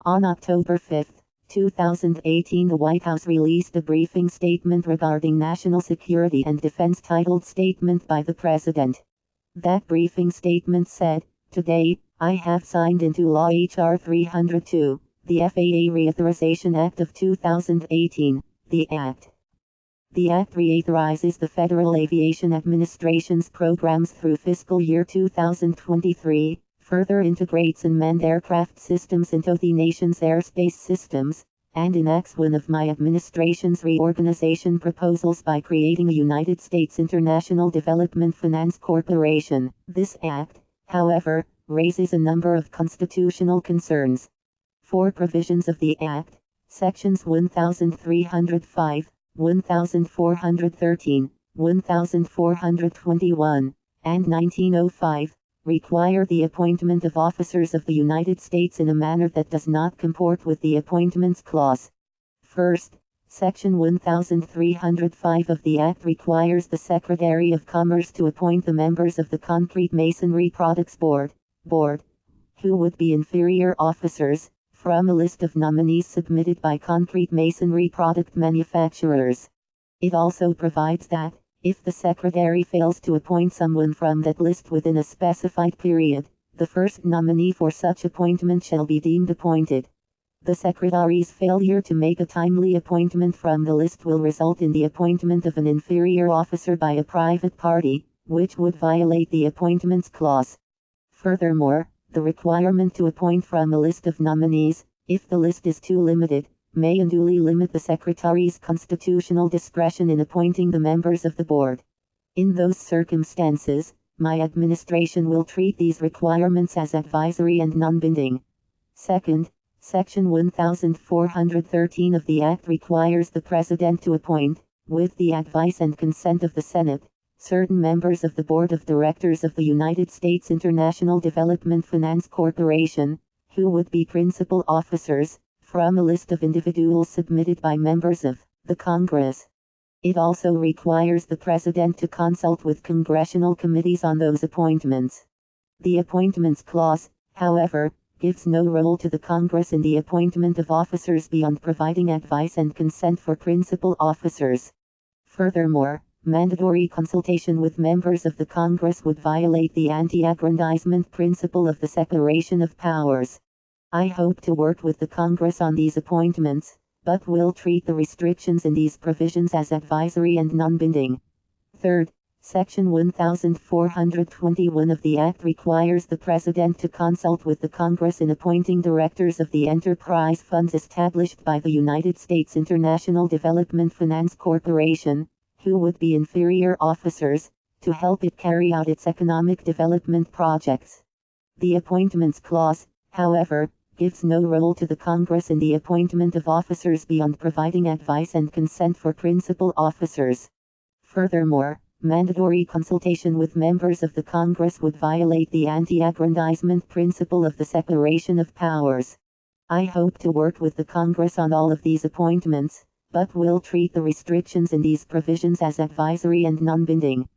On October 5, 2018, the White House released a briefing statement regarding national security and defense titled Statement by the President. That briefing statement said, "Today, I have signed into law H.R. 302, the FAA Reauthorization Act of 2018, the Act. The Act reauthorizes the Federal Aviation Administration's programs through fiscal year 2023, further integrates unmanned aircraft systems into the nation's airspace systems, and enacts one of my administration's reorganization proposals by creating a United States International Development Finance Corporation." This act, however, raises a number of constitutional concerns. Four provisions of the Act, Sections 1305, 1413, 1421, and 1905, require the appointment of officers of the United States in a manner that does not comport with the Appointments Clause. First, Section 1305 of the Act requires the Secretary of Commerce to appoint the members of the Concrete Masonry Products Board, who would be inferior officers, from a list of nominees submitted by concrete masonry product manufacturers. It also provides that, if the Secretary fails to appoint someone from that list within a specified period, the first nominee for such appointment shall be deemed appointed. The Secretary's failure to make a timely appointment from the list will result in the appointment of an inferior officer by a private party, which would violate the Appointments Clause. Furthermore, the requirement to appoint from a list of nominees, if the list is too limited, may unduly limit the Secretary's constitutional discretion in appointing the members of the board. In those circumstances, my administration will treat these requirements as advisory and non-binding. Second, Section 1413 of the Act requires the President to appoint, with the advice and consent of the Senate, certain members of the Board of Directors of the United States International Development Finance Corporation, who would be principal officers, from a list of individuals submitted by members of the Congress. It also requires the President to consult with congressional committees on those appointments. The Appointments Clause, however, gives no role to the Congress in the appointment of officers beyond providing advice and consent for principal officers. Furthermore, mandatory consultation with members of the Congress would violate the anti-aggrandizement principle of the separation of powers. I hope to work with the Congress on these appointments, but will treat the restrictions in these provisions as advisory and non-binding. Third, Section 1421 of the Act requires the President to consult with the Congress in appointing directors of the enterprise funds established by the United States International Development Finance Corporation, who would be inferior officers, to help it carry out its economic development projects. The Appointments Clause, however, gives no role to the Congress in the appointment of officers beyond providing advice and consent for principal officers. Furthermore, mandatory consultation with members of the Congress would violate the anti-aggrandizement principle of the separation of powers. I hope to work with the Congress on all of these appointments, but will treat the restrictions in these provisions as advisory and non-binding.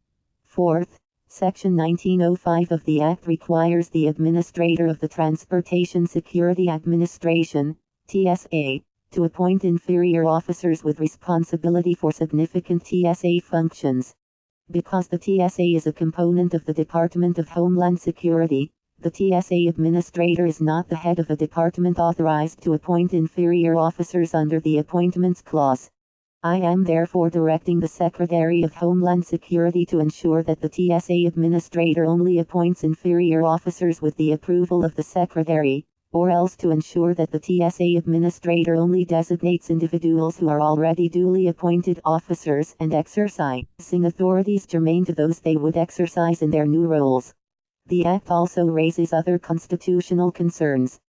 Fourth, Section 1905 of the Act requires the Administrator of the Transportation Security Administration, TSA, to appoint inferior officers with responsibility for significant TSA functions. Because the TSA is a component of the Department of Homeland Security, the TSA Administrator is not the head of a department authorized to appoint inferior officers under the Appointments Clause. I am therefore directing the Secretary of Homeland Security to ensure that the TSA Administrator only appoints inferior officers with the approval of the Secretary, or else to ensure that the TSA Administrator only designates individuals who are already duly appointed officers and exercising authorities germane to those they would exercise in their new roles. The Act also raises other constitutional concerns.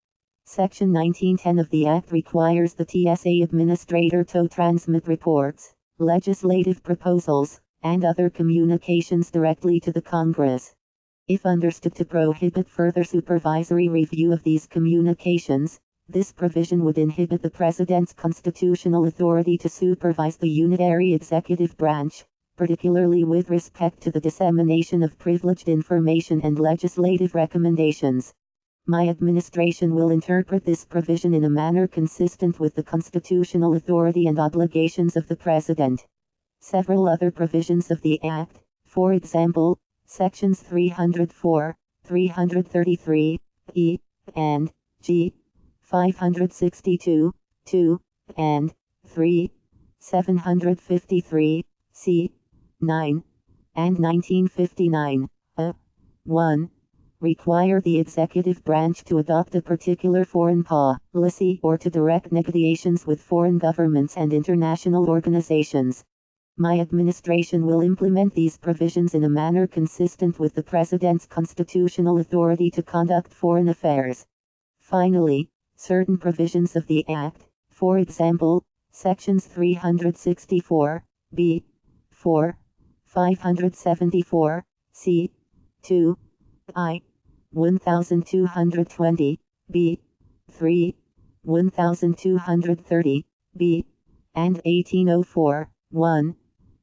Section 1910 of the Act requires the TSA Administrator to transmit reports, legislative proposals, and other communications directly to the Congress. If understood to prohibit further supervisory review of these communications, this provision would inhibit the President's constitutional authority to supervise the unitary executive branch, particularly with respect to the dissemination of privileged information and legislative recommendations. My administration will interpret this provision in a manner consistent with the constitutional authority and obligations of the President. Several other provisions of the Act, for example, Sections 304, 333, E, and G, 562, 2, and 3, 753, C, 9, and 1959, 1. Require the executive branch to adopt a particular foreign policy or to direct negotiations with foreign governments and international organizations. My administration will implement these provisions in a manner consistent with the President's constitutional authority to conduct foreign affairs. Finally, certain provisions of the Act, for example, Sections 364, B, 4, 574, C, 2, I, 1220, B, 3, 1230, B, and 1804, 1,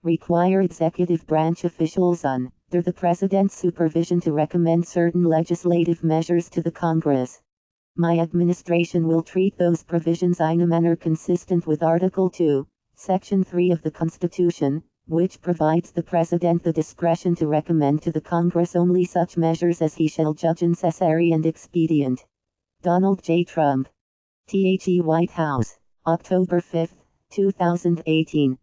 require executive branch officials under the President's supervision to recommend certain legislative measures to the Congress. My administration will treat those provisions in a manner consistent with Article 2, Section 3 of the Constitution, which provides the President the discretion to recommend to the Congress only such measures as he shall judge necessary and expedient. Donald J. Trump. The White House, October 5, 2018.